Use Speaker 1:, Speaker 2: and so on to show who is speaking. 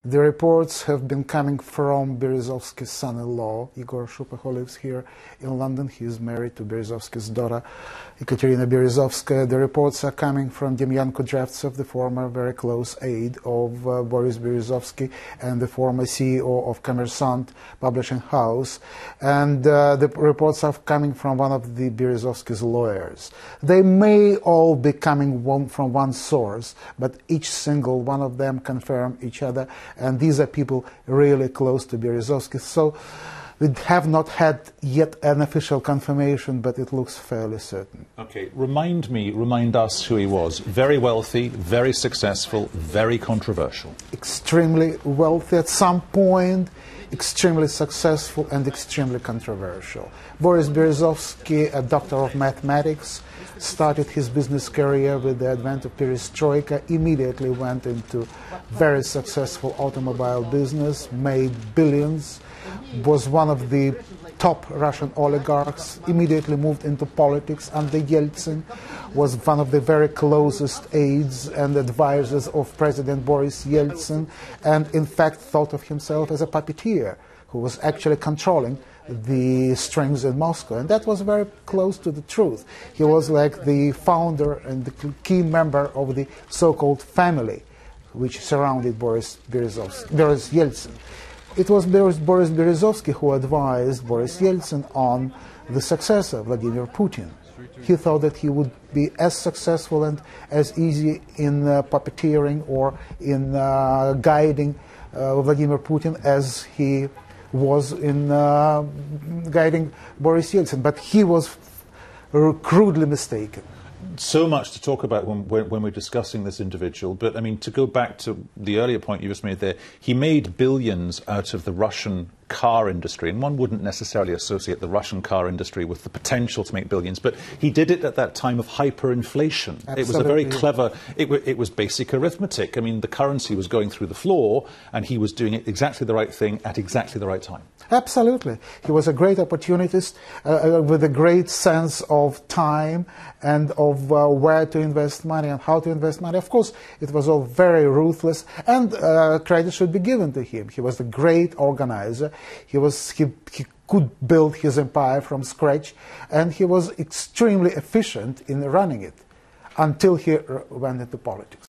Speaker 1: The reports have been coming from Berezovsky's son-in-law, Igor Shupa, who lives here in London. He is married to Berezovsky's daughter, Ekaterina Berezovskaya. The reports are coming from Demyan Kudryavtsev, the former very close aide of Boris Berezovsky and the former CEO of Kommersant publishing house. And the reports are coming from one of the Berezovsky's lawyers. They may all be coming from one source, but each single one of them confirm each other. And these are people really close to Berezovsky. So we have not had yet an official confirmation, but it looks fairly certain.
Speaker 2: Okay, remind us who he was. Very wealthy, very successful, very controversial.
Speaker 1: Extremely wealthy at some point, extremely successful and extremely controversial. Boris Berezovsky, a doctor of mathematics, started his business career with the advent of perestroika, immediately went into very successful automobile business, made billions, was one of the top Russian oligarchs, immediately moved into politics under Yeltsin, was one of the very closest aides and advisors of President Boris Yeltsin, and in fact thought of himself as a puppeteer who was actually controlling the strings in Moscow, and that was very close to the truth. He was like the founder and the key member of the so-called family which surrounded Boris Yeltsin. It was Boris Berezovsky who advised Boris Yeltsin on the successor, Vladimir Putin. He thought that he would be as successful and as easy in puppeteering or in guiding Vladimir Putin as he was in guiding Boris Yeltsin, but he was crudely mistaken.
Speaker 2: So much to talk about when we're discussing this individual, but I mean, to go back to the earlier point you just made there, he made billions out of the Russian car industry, and one wouldn't necessarily associate the Russian car industry with the potential to make billions, but he did it at that time of hyperinflation. Absolutely. It was a very clever, it was basic arithmetic. I mean, the currency was going through the floor, and he was doing exactly the right thing at exactly the right time.
Speaker 1: Absolutely. He was a great opportunist with a great sense of time and of where to invest money and how to invest money. Of course, it was all very ruthless, and credit should be given to him. He was a great organizer. He could build his empire from scratch, and he was extremely efficient in running it until he went into politics.